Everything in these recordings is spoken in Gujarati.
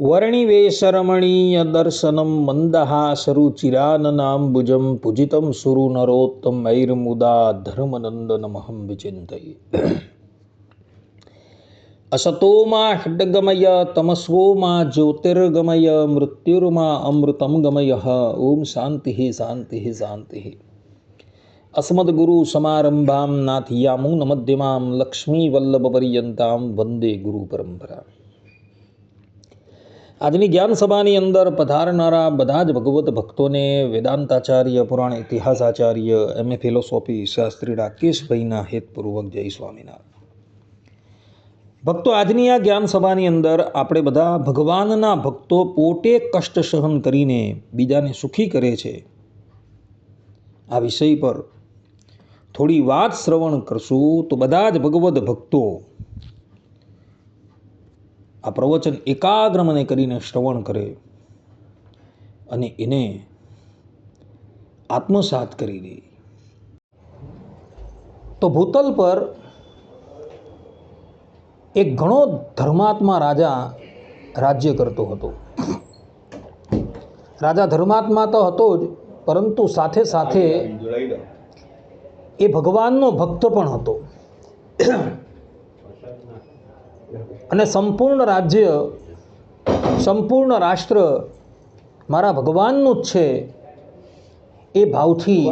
વર્ણિવેશરમણીય દર્શનમ મંદહાસરુચિરાનનાંબુજમ પૂજિતમ સુરુ નરોત્તમૈર્મુદા ધર્મનંદનમહં વિચિંતયે. અસતોમાં ષડ્ગમય તમસોમાં જ્યોતિર્ગમય મૃત્યુર્મા અમૃતમ ગમય. ઓમ શાંતિ શાંતિ શાંતિ. અસ્મદ્ગુરુ સમારંભામ નાથયામૂન મધ્યમામ લક્ષ્મી વલ્લભ પર્યંતામ વંદે ગુરુ પરંપરા. આજની જ્ઞાન સભાની અંદર પધારનારા બધા જ ભગવત ભક્તોને વેદાંતાચાર્ય, પુરાણ ઇતિહાસાચાર્ય, એમએ ફિલોસોફી શાસ્ત્રી રાકેશભાઈના હેતપૂર્વક જય સ્વામિનારાયણ. ભક્તો, આજની આ જ્ઞાન સભાની અંદર આપણે બધા ભગવાનના ભક્તો પોતે કષ્ટ સહન કરીને બીજાને સુખી કરે છે, આ વિષય પર થોડી વાત શ્રવણ કરશું. તો બધા જ ભગવત ભક્તો આ પ્રવચન એકાગ્ર મને કરીને શ્રવણ કરે અને એને આત્મસાત કરી દે. તો ભૂતલ પર એક ઘણો ધર્માત્મા રાજા રાજ્ય કરતો હતો. રાજા ધર્માત્મા તો હતો જ, પરંતુ સાથે સાથે એ ભગવાનનો ભક્ત પણ હતો. અને સંપૂર્ણ રાજ્ય, સંપૂર્ણ રાષ્ટ્ર મારા ભગવાનનું જ છે એ ભાવથી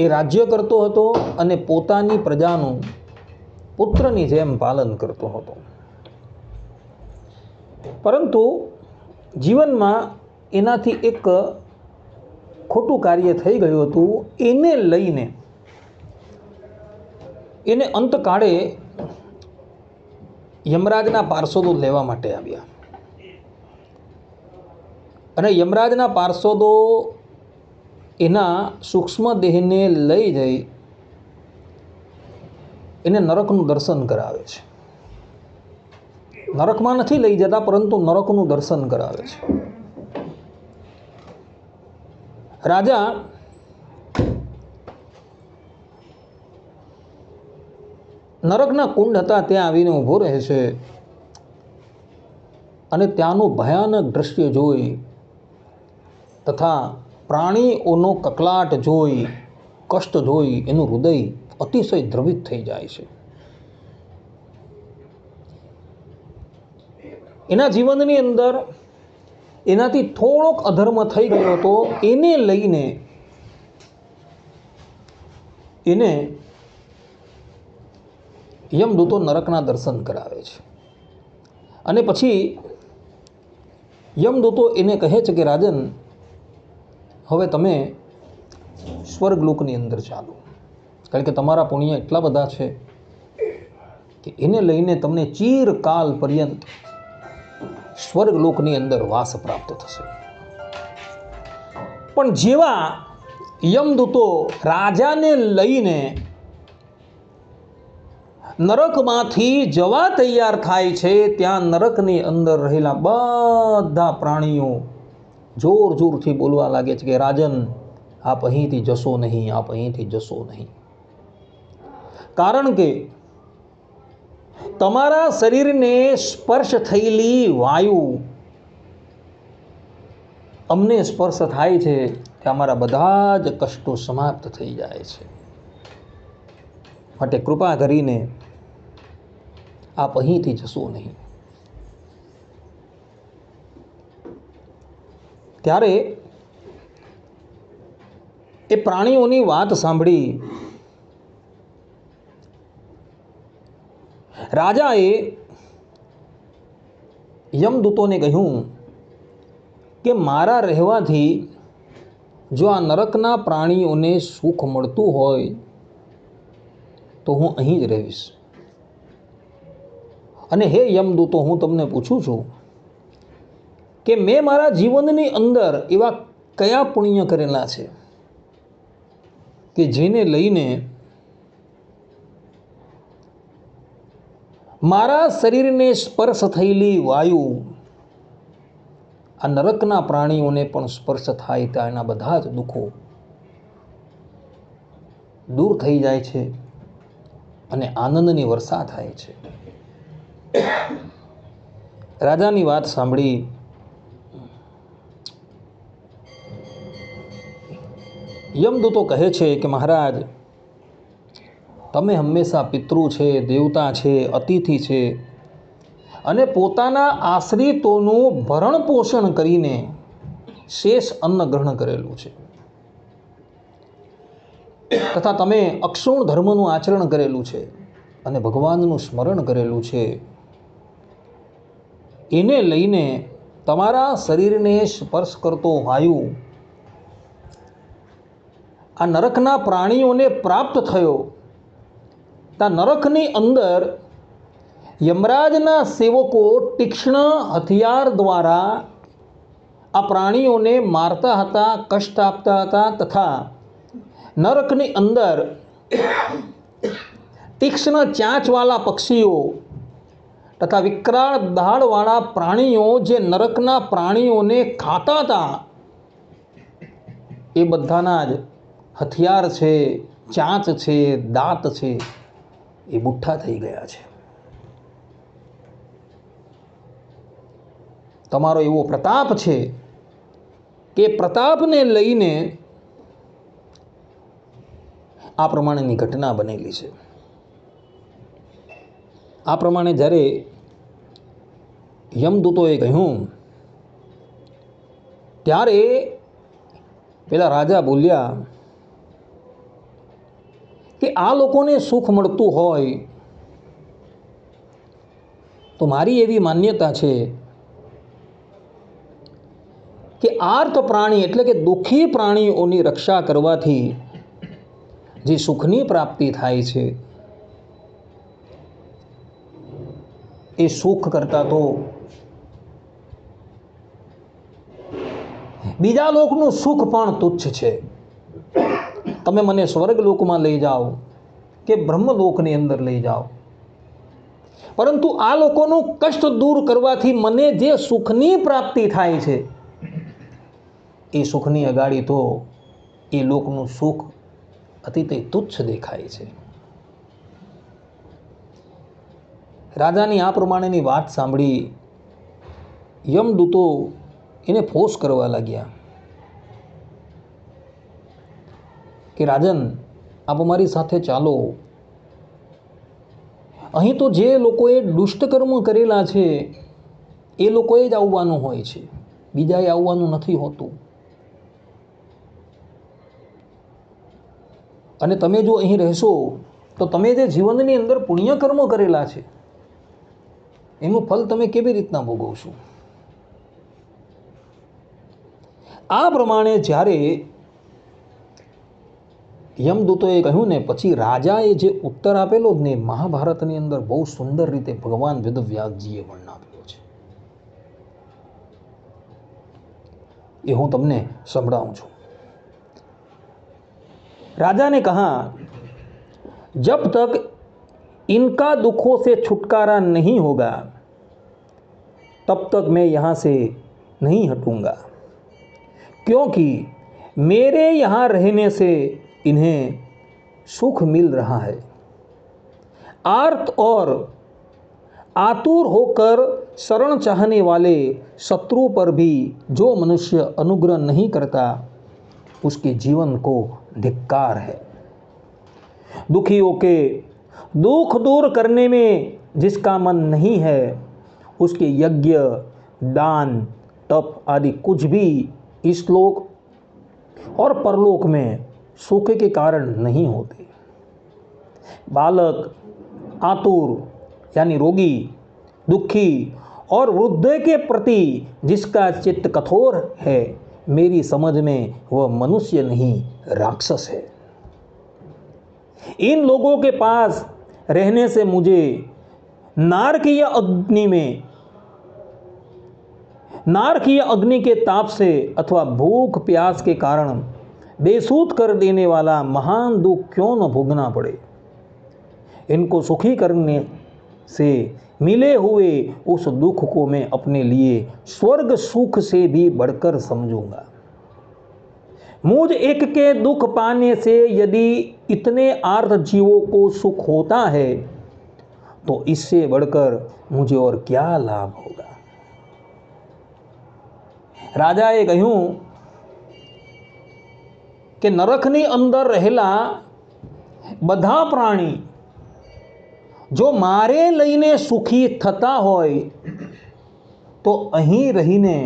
એ રાજ્ય કરતો હતો અને પોતાની પ્રજાનું પુત્રની જેમ પાલન કરતો હતો. પરંતુ જીવનમાં એનાથી એક ખોટું કાર્ય થઈ ગયું હતું. એને લઈને એને અંતકાળે યમરાજના પાર્ષદો લેવા માટે આવ્યા. અને યમરાજના પાર્ષદો એના સૂક્ષ્મ દેહને લઈ જઈ એને નરકનું દર્શન કરાવે છે. નરકમાં નથી લઈ જતા, પરંતુ નરકનું દર્શન કરાવે છે. રાજા નરકના કુંડ હતા ત્યાં આવીને ઊભો રહે છે અને ત્યાંનું ભયાનક દ્રશ્ય જોઈ તથા પ્રાણીઓનો કકળાટ જોઈ, કષ્ટ જોઈ એનું હૃદય અતિશય દ્રવિત થઈ જાય છે. એના જીવનની અંદર એનાથી થોડોક અધર્મ થઈ ગયો હતો. એને લઈને એને યમદૂતો નરકના દર્શન કરાવે છે. અને પછી યમદૂતો એને કહે છે કે રાજન, હવે તમે સ્વર્ગલોકની અંદર ચાલો, કારણ કે તમારા પુણ્ય એટલા બધા છે કે એને લઈને તમને ચિરકાલ પર્યંત સ્વર્ગલોકની અંદર વાસ પ્રાપ્ત થશે. પણ જેવા યમદૂતો રાજાને લઈને નરકમાંથી જવા તૈયાર થાય છે, ત્યાં નરકની અંદર રહેલા બધા પ્રાણીઓ જોર જોરથી બોલવા લાગે છે કે રાજન, આપ અહીંથી જશો નહીં, આપ અહીંથી જશો નહીં. કારણ કે તમારા શરીરને સ્પર્શ થયેલી વાયુ અમને સ્પર્શ થાય છે કે અમારા બધા જ કષ્ટો સમાપ્ત થઈ જાય છે. માટે કૃપા કરીને આપ અહીંથી જશો નહીં. ત્યારે એ પ્રાણીઓની વાત સાંભળી રાજાએ યમદૂતોને કહ્યું કે મારા રહેવાથી જો આ નરકના પ્રાણીઓને સુખ મળતું હોય તો હું અહીં જ રહીશ. અને હે યમદૂતો, હું તમને પૂછું છું કે મેં મારા જીવનની અંદર એવા કયા પુણ્ય કરેલા છે કે જેને લઈને મારા શરીરને સ્પર્શ થયેલી વાયુ આ નરકના પ્રાણીઓને પણ સ્પર્શ થાય ત્યાં એના બધા જ દુઃખો દૂર થઈ જાય છે અને આનંદની વર્ષા થાય છે. રાજાની વાત સાંભળી યમદૂતો કહે છે કે મહારાજ, તમે હંમેશા પિતૃ છે, દેવતા છે, અતિથિ છે અને પોતાના આશ્રિતોનું ભરણ પોષણ કરીને શેષ અન્ન ગ્રહણ કરેલું છે તથા તમે અક્ષુણ ધર્મનું આચરણ કરેલું છે અને ભગવાનનું સ્મરણ કરેલું છે. એને લઈને તમારા શરીરને સ્પર્શ કરતો વાયુ આ નરકના પ્રાણીઓને પ્રાપ્ત થયો. તા નરકની અંદર યમરાજના સેવકો તીક્ષ્ણ હથિયાર દ્વારા આ પ્રાણીઓને મારતા હતા, કષ્ટ આપતા હતા તથા નરકની અંદર તીક્ષ્ણ ચાંચવાળા પક્ષીઓ તથા વિકરાળ દાઢવાળા પ્રાણીઓ જે નરકના પ્રાણીઓને ખાતા હતા એ બધાના જ હથિયાર છે, ચાંચ છે, દાંત છે એ બુઠ્ઠા થઈ ગયા છે. તમારો એવો પ્રતાપ છે કે પ્રતાપને લઈને આ પ્રમાણેની ઘટના બનેલી છે. આ પ્રમાણે જ્યારે યમદૂતોએ કહ્યું ત્યારે પેલા રાજા બોલ્યા કે આ લોકોને સુખ મળતું હોય તો મારી એવી માન્યતા છે કે આર્ત પ્રાણી એટલે કે દુઃખી પ્રાણીઓની રક્ષા કરવાથી જે સુખની પ્રાપ્તિ થાય છે એ સુખ કરતાં તો બીજા લોકનું સુખ પણ તુચ્છ છે. તમે મને સ્વર્ગલોકમાં લઈ જાઓ કે બ્રહ્મલોકની અંદર લઈ જાઓ, પરંતુ આ લોકોનું કષ્ટ દૂર કરવાથી મને જે સુખની પ્રાપ્તિ થાય છે એ સુખની અગાડી તો એ લોકનું સુખ અતિશય તુચ્છ દેખાય છે. રાજાની આ પ્રમાણેની વાત સાંભળી યમદૂતો એને ફોર્સ કરવા લાગ્યા કે રાજન, આપ અમારી સાથે ચાલો. અહીં તો જે લોકોએ દુષ્ટકર્મ કરેલા છે એ લોકોએ જ આવવાનું હોય છે, બીજાએ આવવાનું નથી હોતું. અને તમે જો અહીં રહેશો તો તમે જે જીવનની અંદર પુણ્યકર્મ કરેલા છે એનું ફલ તમે કેવી રીતના ભોગવશો? આ પ્રમાણે જ્યારે યમદૂતોએ કહ્યું ને પછી રાજાએ જે ઉત્તર આપેલો જ ને મહાભારતની અંદર બહુ સુંદર રીતે ભગવાન વેદવ્યાસજીએ વર્ણવેલો છે એ હું તમને સંભળાવું છું. राजा ने कहा, जब तक इनका दुखों से छुटकारा नहीं होगा तब तक मैं यहाँ से नहीं हटूंगा, क्योंकि मेरे यहाँ रहने से इन्हें सुख मिल रहा है. आर्त और आतुर होकर शरण चाहने वाले शत्रु पर भी जो मनुष्य अनुग्रह नहीं करता उसके जीवन को धिक्कार है. दुखियों के दुख दूर करने में जिसका मन नहीं है उसके यज्ञ, दान, तप आदि कुछ भी इस लोक और परलोक में सुख के कारण नहीं होते. बालक, आतुर यानी रोगी, दुखी और वृद्ध के प्रति जिसका चित्त कठोर है, मेरी समझ में वह मनुष्य नहीं राक्षस है. इन लोगों के पास रहने से मुझे नारकीय अग्नि के ताप से अथवा भूख प्यास के कारण बेसूध कर देने वाला महान दुख क्यों न भोगना पड़े. इनको सुखी करने से मिले हुए उस दुख को मैं अपने लिए स्वर्ग सुख से भी बढ़कर समझूंगा. मुझ एक के दुख पाने से यदि इतने आर्त जीवों को सुख होता है तो इससे बढ़कर मुझे और क्या लाभ होगा. રાજાએ કહ્યું કે નરકની અંદર રહેલા બધા પ્રાણી જો મારે લઈને સુખી થતા હોય તો અહીં રહીને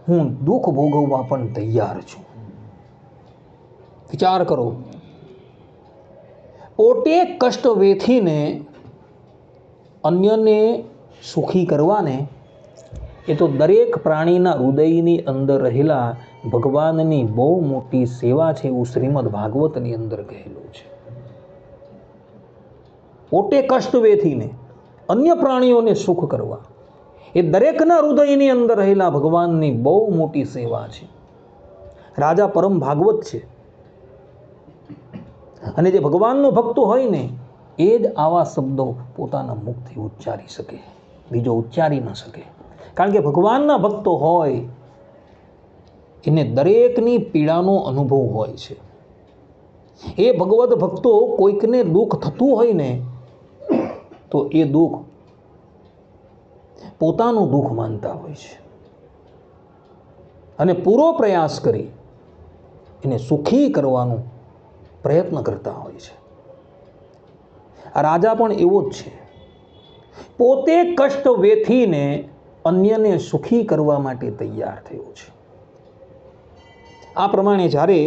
હું દુઃખ ભોગવવા પણ તૈયાર છું. વિચાર કરો, પોતે કષ્ટ વેઠીને અન્યને સુખી કરવાને એ તો દરેક પ્રાણીના હૃદયની અંદર રહેલા ભગવાનની બહુ મોટી સેવા છે એવું શ્રીમદ ભાગવતની અંદર કહેલું છે. પોતે કષ્ટ વેઠીને અન્ય પ્રાણીઓને સુખ કરવા એ દરેકના હૃદયની અંદર રહેલા ભગવાનની બહુ મોટી સેવા છે. રાજા પરમ ભાગવત છે અને જે ભગવાનનો ભક્ત હોય ને એ જ આવા શબ્દો પોતાના મુખથી ઉચ્ચારી શકે, બીજો ઉચ્ચારી ન શકે. કારણ કે ભગવાનના ભક્તો હોય એને દરેકની પીડાનો અનુભવ હોય છે. એ ભગવત ભક્તો કોઈકને દુઃખ થતું હોય ને તો એ દુઃખ પોતાનું દુઃખ માનતા હોય છે અને પૂરો પ્રયાસ કરી એને સુખી કરવાનો પ્રયત્ન કરતા હોય છે. આ રાજા પણ એવો જ છે, પોતે કષ્ટ વેઠીને અન્યને સુખી કરવા માટે તૈયાર થયો છે. આ પ્રમાણે જ્યારે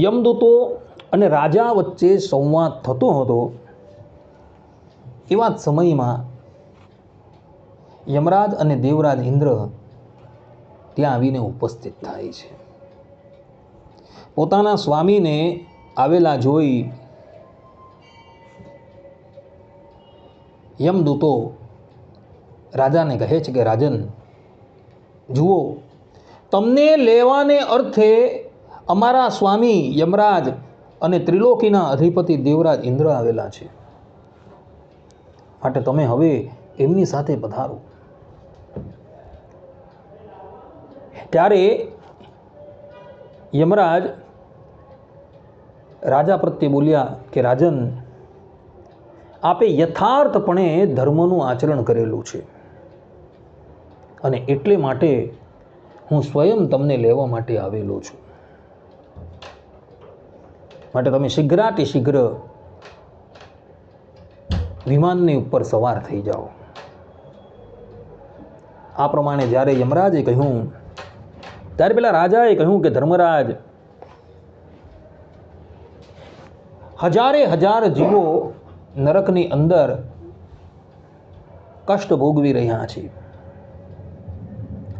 યમદૂતો અને રાજા વચ્ચે સંવાદ થતો હતો એવા જ સમયમાં યમરાજ અને દેવરાજ ઇન્દ્ર ત્યાં આવીને ઉપસ્થિત થાય છે. પોતાના સ્વામીને આવેલા જોઈ યમદૂતો રાજાને કહે છે કે રાજન જુઓ, તમને લેવાને અર્થે અમારા સ્વામી યમરાજ અને ત્રિલોકીના અધિપતિ દેવરાજ ઇન્દ્ર આવેલા છે, માટે તમે હવે એમની સાથે પધારો. ત્યારે યમરાજ રાજા પ્રત્યે બોલ્યા કે રાજન, આપે યથાર્થપણે ધર્મનું આચરણ કરેલું છે અને એટલે માટે હું સ્વયં તમને લેવા માટે આવેલો છું. માટે તમે શીઘ્રાતિ શીઘ્ર વિમાનની ઉપર સવાર થઈ જાઓ. આ પ્રમાણે જ્યારે યમરાજે કહ્યું ત્યારે પેલા રાજાએ કહ્યું કે ધર્મરાજ, હજારે હજાર જીવો નરકની અંદર કષ્ટ ભોગવી રહ્યા છે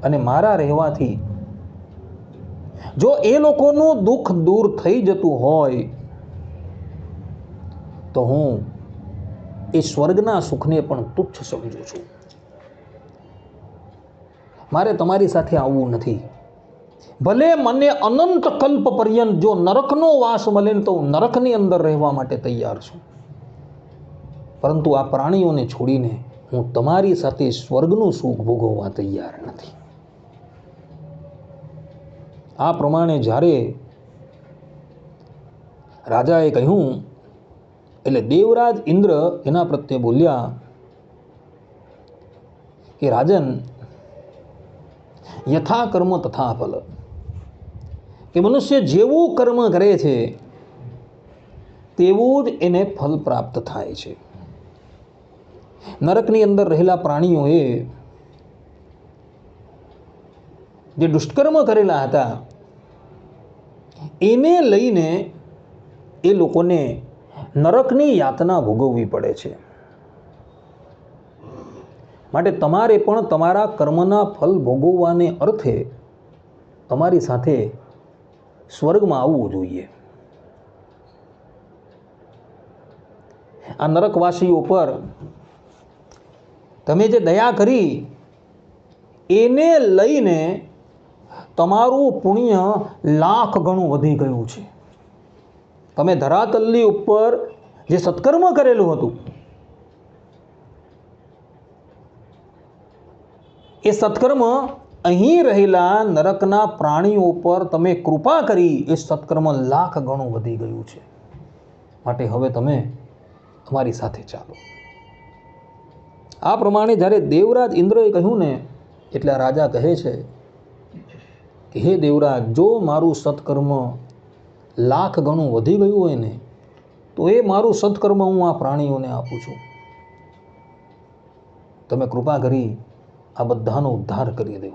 અને મારા રહેવાથી જો એ લોકોનું દુઃખ દૂર થઈ જતું હોય તો હું એ સ્વર્ગના સુખને પણ તુચ્છ સમજું છું. મારે તમારી સાથે આવવું નથી. ભલે મને અનંત કલ્પ પર્યંત જો નરકનો વાસ મળે તો નરકની અંદર રહેવા માટે તૈયાર છું, પરંતુ આ પ્રાણીઓને છોડીને હું તમારી સાથે સ્વર્ગનું સુખ ભોગવવા તૈયાર નથી. આ પ્રમાણે જ્યારે રાજાએ કહ્યું એટલે દેવરાજ ઇન્દ્ર એના પ્રત્યે બોલ્યા કે રાજન, યથા કર્મ તથા ફલ, કે મનુષ્ય જેવું કર્મ કરે છે તેવું જ એને ફલ પ્રાપ્ત થાય છે. નરકની અંદર રહેલા પ્રાણીઓએ જે દુષ્કર્મ કરેલા હતા એને લઈને એ લોકોને નરકની યાતના ભોગવવી પડે છે. માટે તમારે પણ તમારા કર્મના ફલ ભોગવવાને અર્થે તમારી સાથે સ્વર્ગમાં આવવું જોઈએ. આ નરકવાસીઓ પર તમે જે દયા કરી એને લઈને તમારું પુણ્ય લાખ ગણું વધી ગયું છે. તમે ધરાતલની ઉપર જે સત્કર્મ કરેલું હતું એ સત્કર્મ અહીં રહેલા નરકના પ્રાણીઓ પર તમે કૃપા કરી એ સત્કર્મ લાખ ગણું વધી ગયું છે. માટે હવે તમે અમારી સાથે ચાલો. આ પ્રમાણે જ્યારે દેવરાજ ઇન્દ્રએ કહ્યું ને એટલે આ રાજા કહે છે કે હે દેવરાજ, જો મારું સત્કર્મ લાખ ગણું વધી ગયું હોય ને તો એ મારું સત્કર્મ હું આ પ્રાણીઓને આપું છું. તમે કૃપા કરી આ બધાનો ઉદ્ધાર કરી દો.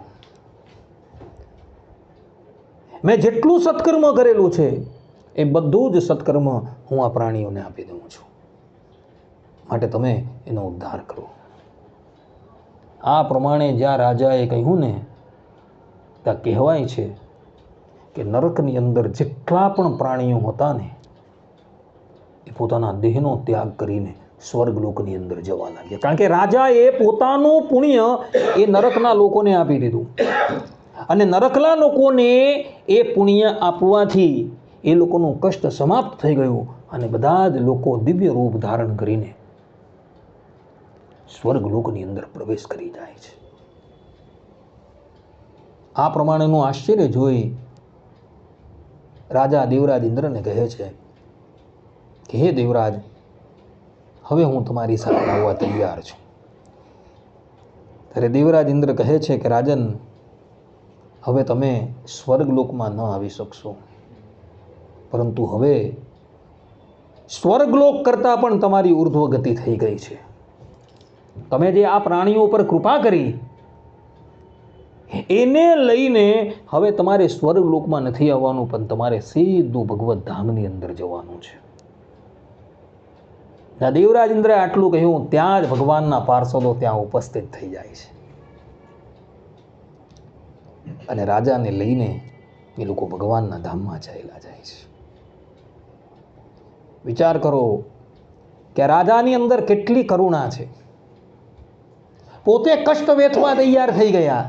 મેં જેટલું સત્કર્મ કરેલું છે એ બધું જ સત્કર્મ હું આ પ્રાણીઓને આપી દઉં છું, માટે તમે એનો ઉદ્ધાર કરો. આ પ્રમાણે જ્યાં રાજાએ કહ્યું ને ત્યાં કહેવાય છે કે નરકની અંદર જેટલા પણ પ્રાણીઓ હતા ને એ પોતાના દેહનો ત્યાગ કરીને સ્વર્ગલોકની અંદર જવા લાગ્યા, કારણ કે રાજાએ પોતાનું પુણ્ય એ નરકના લોકોને આપી દીધું, અને નરકના લોકોને એ પુણ્ય આપવાથી એ લોકોનું કષ્ટ સમાપ્ત થઈ ગયું, અને બધા જ લોકો દિવ્ય રૂપ ધારણ કરીને સ્વર્ગલોકની અંદર પ્રવેશ કરી જાય છે. આ પ્રમાણેનું આશ્ચર્ય જોઈ રાજા દેવરાજ ઇન્દ્રને કહે છે કે હે દેવરાજ, હવે હું તમારી સાથે આવવા તૈયાર છું. ત્યારે દેવરાજ ઇન્દ્ર કહે છે કે રાજન, હવે તમે સ્વર્ગલોકમાં ન આવી શકશો, પરંતુ હવે સ્વર્ગલોક કરતાં પણ તમારી ઉર્ધ્વ ગતિ થઈ ગઈ છે. તમે જે આ પ્રાણીઓ પર કૃપા કરી એને લઈને હવે તમારે સ્વર્ગલોકમાં નથી આવવાનું, પણ તમારે સીધું ભગવત ધામની અંદર જવાનું છે. દેવરાજ ઇન્દ્રએ આટલું કહ્યું ત્યાં જ ભગવાનના પાર્ષદો ત્યાં ઉપસ્થિત થઈ જાય છે, અને રાજાને લઈને એ લોકો ભગવાનના ધામમાં ચાલ્યા જાય છે. વિચાર કરો કે રાજાની અંદર કેટલી કરુણા છે. પોતે કષ્ટ વેઠવા તૈયાર થઈ ગયા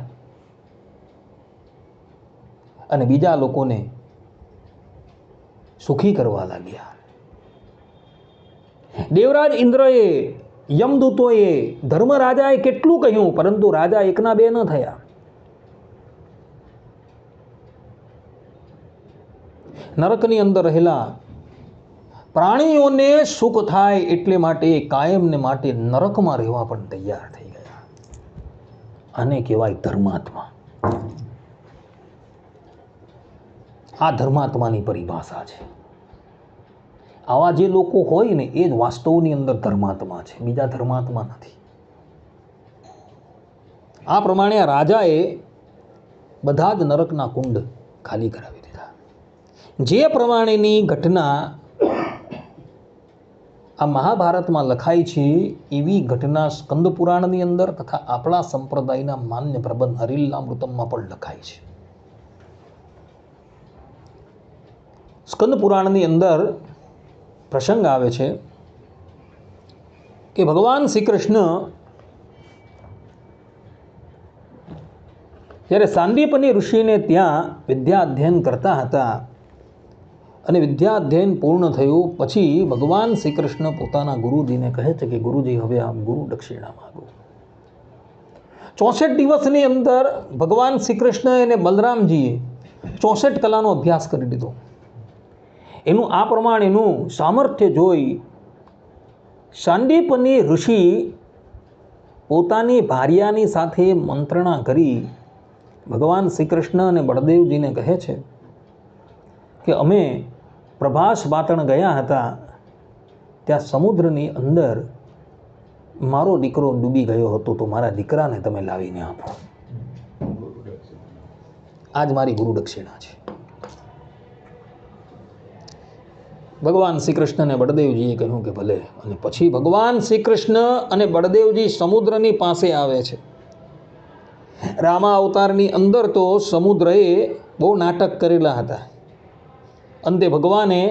અને બીજા લોકોને સુખી કરવા લાગ્યા. દેવરાજ ઇન્દ્રએ, યમદૂતોએ, ધર્મરાજાએ કેટલું કહ્યું, પરંતુ રાજા એકના બે ન થયા. નરકની અંદર રહેલા પ્રાણીઓને સુખ થાય એટલે માટે કાયમને માટે નરકમાં રહેવા પણ તૈયાર થઈ ગયા. આને કહેવાય ધર્માત્મા. આ ધર્માત્માની પરિભાષા છે. આવા જે લોકો હોય ને એ જ વાસ્તવની અંદર ધર્માત્મા છે, બીજા ધર્માત્મા નથી. આ પ્રમાણે આ રાજાએ બધા જ નરકના કુંડ ખાલી કરાવી દીધા. જે પ્રમાણેની ઘટના આ મહાભારતમાં લખાઈ છે એવી ઘટના સ્કંદ પુરાણની અંદર તથા આપણા સંપ્રદાયના માન્ય પ્રબંધ હરિલામૃતમમાં પણ લખાઈ છે. સ્કંદ પુરાણની અંદર પ્રસંગ આવે છે કે ભગવાન શ્રી કૃષ્ણ જ્યારે સાંદીપની ઋષિને ત્યાં વિદ્યા અધ્યયન કરતા હતા અને વિદ્યા અધ્યયન પૂર્ણ થયું પછી ભગવાન શ્રી કૃષ્ણ પોતાના ગુરુજીને કહે છે કે ગુરુજી, હવે આપ ગુરુ દક્ષિણા માગો. 64 દિવસની અંદર ભગવાન શ્રી કૃષ્ણ અને બલરામજીએ 64 કલાનો અભ્યાસ કરી દીધો. એનું આ પ્રમાણેનું સામર્થ્ય જોઈ સાંદીપની ઋષિ પોતાની ભાર્યાની સાથે મંત્રણા કરી ભગવાન શ્રી કૃષ્ણ અને બળદેવજીને કહે છે કે અમે પ્રભાસ પાટણ ગયા હતા, ત્યાં સમુદ્રની અંદર મારો દીકરો ડૂબી ગયો હતો, તો મારા દીકરાને તમે લાવીને આપો. આજ મારી ગુરુ દક્ષિણા છે. ભગવાન શ્રી કૃષ્ણ અને બળદેવજીએ કહ્યું કે ભલે. અને પછી ભગવાન શ્રી કૃષ્ણ અને બળદેવજી સમુદ્રની પાસે આવે છે. રામા અવતારની અંદર તો સમુદ્રએ બહુ નાટક કરેલા હતા. અંતે ભગવાને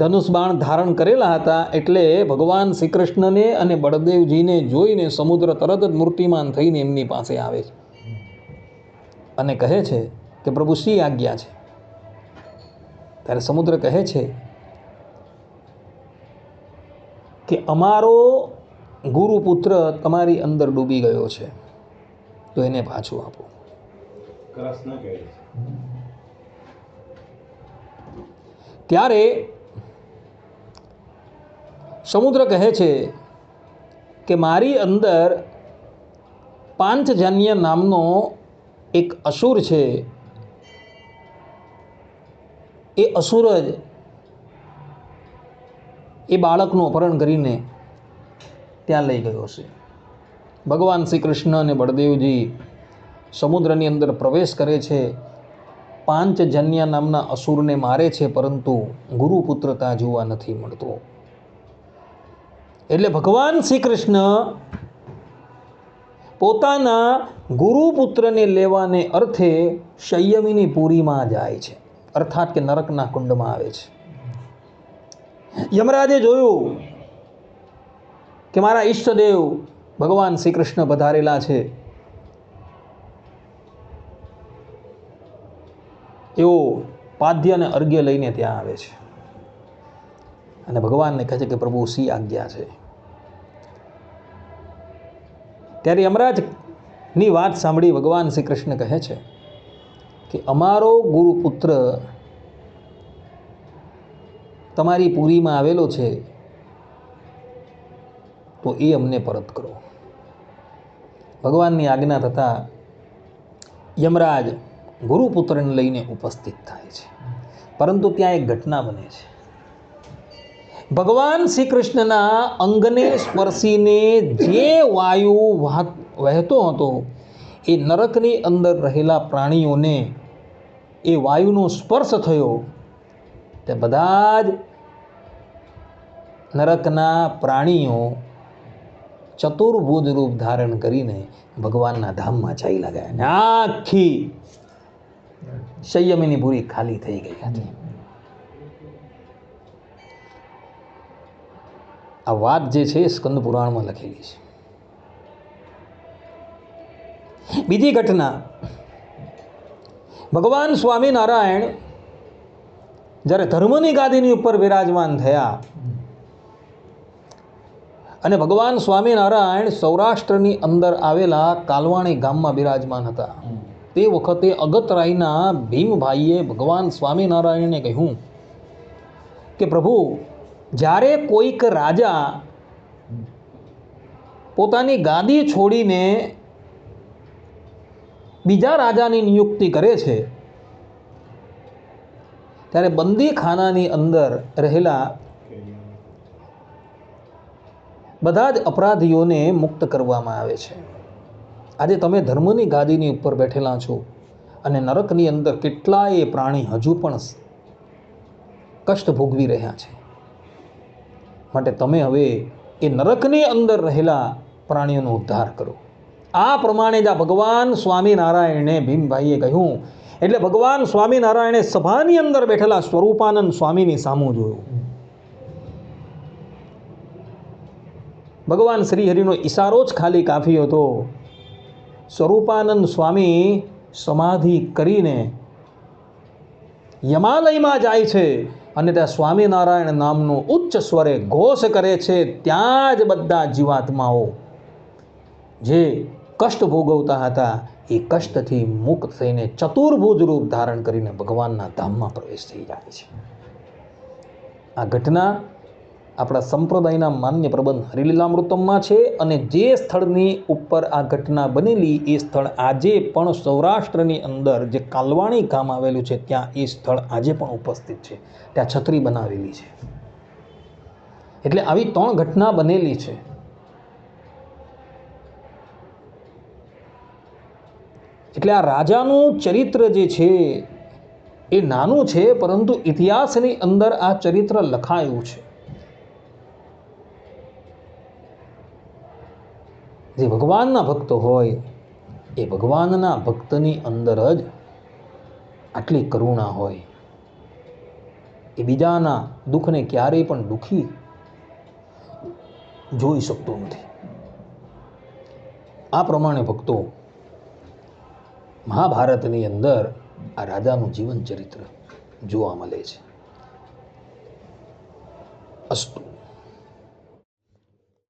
ધનુષ બાણ ધારણ કરેલા હતા, એટલે ભગવાન શ્રી કૃષ્ણને અને બળદેવજીને જોઈને સમુદ્ર તરત જ મૂર્તિમાન થઈને એમની પાસે આવે છે અને કહે છે કે પ્રભુ શી આજ્ઞા છે. ત્યારે સમુદ્ર કહે છે કે અમારો ગુરુપુત્ર તમારી અંદર ડૂબી ગયો છે, તો એને પાછું આપો. ત્યારે સમુદ્ર કહે છે કે મારી અંદર પાંચજન્ય નામનો એક અસુર છે, એ અસુર જ એ બાળકનું અપહરણ કરીને ત્યાં લઈ ગયો છે. ભગવાન શ્રી કૃષ્ણ અને બળદેવજી સમુદ્રની અંદર પ્રવેશ કરે છે, પાંચજન્ય નામના અસુરને મારે છે, પરંતુ ગુરુપુત્ર ત્યાં જોવા નથી મળતો. એટલે ભગવાન શ્રી કૃષ્ણ પોતાના ગુરુપુત્રને લેવાને અર્થે સંયમિની પુરીમાં જાય છે, અર્થાત કે નરકના કુંડમાં આવે છે. યમરાજે જોયું કે મારા ઈષ્ટદેવ ભગવાન શ્રી કૃષ્ણ પધારેલા છે. એવો પાદ્ય અને અર્ઘ્ય લઈને ત્યાં આવે છે અને ભગવાનને કહે છે કે પ્રભુ સી આજ્ઞા છે. ત્યારે યમરાજની વાત સાંભળી ભગવાન શ્રી કૃષ્ણ કહે છે કે અમારો ગુરુપુત્ર તમારી પુરીમાં આવેલો છે, તો એ અમને પરત કરો. ભગવાનની આજ્ઞા થતાં યમરાજ ગુરુપુત્રને લઈને ઉપસ્થિત થાય છે, પરંતુ ત્યાં એક ઘટના બને છે. ભગવાન શ્રી કૃષ્ણના અંગને સ્પર્શીને જે વાયુ વહેતો હતો એ નરકની અંદર રહેલા પ્રાણીઓને એ વાયુનો સ્પર્શ થયો. તે બધા જ નરકના પ્રાણીઓ ચતુર્ભુજ રૂપ ધારણ કરીને ભગવાનના ધામમાં ચાલ્યા ગયા. આખી સંયમિની પુરી ખાલી થઈ ગઈ હતી. આ વાત જે છે સ્કંદ પુરાણમાં લખેલી છે. બીજી ઘટના, ભગવાન સ્વામિનારાયણ જ્યારે ધર્મની ગાદીની ઉપર વિરાજમાન થયા અને ભગવાન સ્વામિનારાયણ સૌરાષ્ટ્રની અંદર આવેલા કાલવાણી ગામમાં બિરાજમાન હતા, તે વખતે અગતરાયના ભીમભાઈએ ભગવાન સ્વામિનારાયણને કહ્યું કે પ્રભુ, જ્યારે કોઈક રાજા પોતાની ગાદી છોડીને બીજા રાજાની નિયુક્તિ કરે છે, ત્યારે બંદીખાનાની અંદર રહેલા બધા જ અપરાધીઓને મુક્ત કરવામાં આવે છે. આજે તમે ધર્મની ગાદીની ઉપર બેઠેલા છો અને નરકની અંદર કેટલાય પ્રાણી હજુ પણ કષ્ટ ભોગવી રહ્યા છે, માટે તમે હવે એ નરકની અંદર રહેલા પ્રાણીઓનો ઉદ્ધાર કરો. આ પ્રમાણે જ ભગવાન સ્વામિનારાયણે ભીમભાઈએ કહ્યું. એટલે ભગવાન સ્વામિનારાયણે સભાની અંદર બેઠેલા સ્વરૂપાનંદ સ્વામીની સામું જોયું. ભગવાન શ્રી હરિનો ઈશારો જ ખાલી કાફી હતો. સ્વરૂપાનંદ સ્વામી સમાધિ કરીને યમાલયમાં જાય છે અને ત્યાં સ્વામિનારાયણ નામનો ઉચ્ચ સ્વરે ઘોષ કરે છે. ત્યાં જ બધા જીવાત્માઓ જે કષ્ટ ભોગવતા હતા એ કષ્ટથી મુક્ત થઈને ચતુર્ભુજ રૂપ ધારણ કરીને ભગવાનના ધામમાં પ્રવેશ થઈ જાય છે. આ ઘટના આપણા સંપ્રદાયના માન્ય પ્રબંધ હરિલીલામૃતમમાં છે અને જે સ્થળની ઉપર આ ઘટના બનેલી એ સ્થળ આજે પણ સૌરાષ્ટ્રની અંદર જે કાલવાણી ગામ આવેલું છે ત્યાં એ સ્થળ આજે પણ ઉપસ્થિત છે. ત્યાં છત્રી બનાવેલી છે. એટલે આવી 3 ઘટના બનેલી છે. એટલે આ રાજાનું ચરિત્ર જે છે એ નાનું છે, પરંતુ ઇતિહાસની અંદર આ ચરિત્ર લખાયું છે. જે ભગવાનના ભક્ત હોય એ ભગવાનના ભક્તની અંદર જ આટલી કરુણા હોય. એ બીજાના દુઃખને ક્યારેય પણ દુઃખી જોઈ શકતો નથી. આ પ્રમાણે ભક્તો મહાભારતની અંદર આ રાજાનું જીવન ચરિત્ર જોવા મળે છે. અસ્તુ.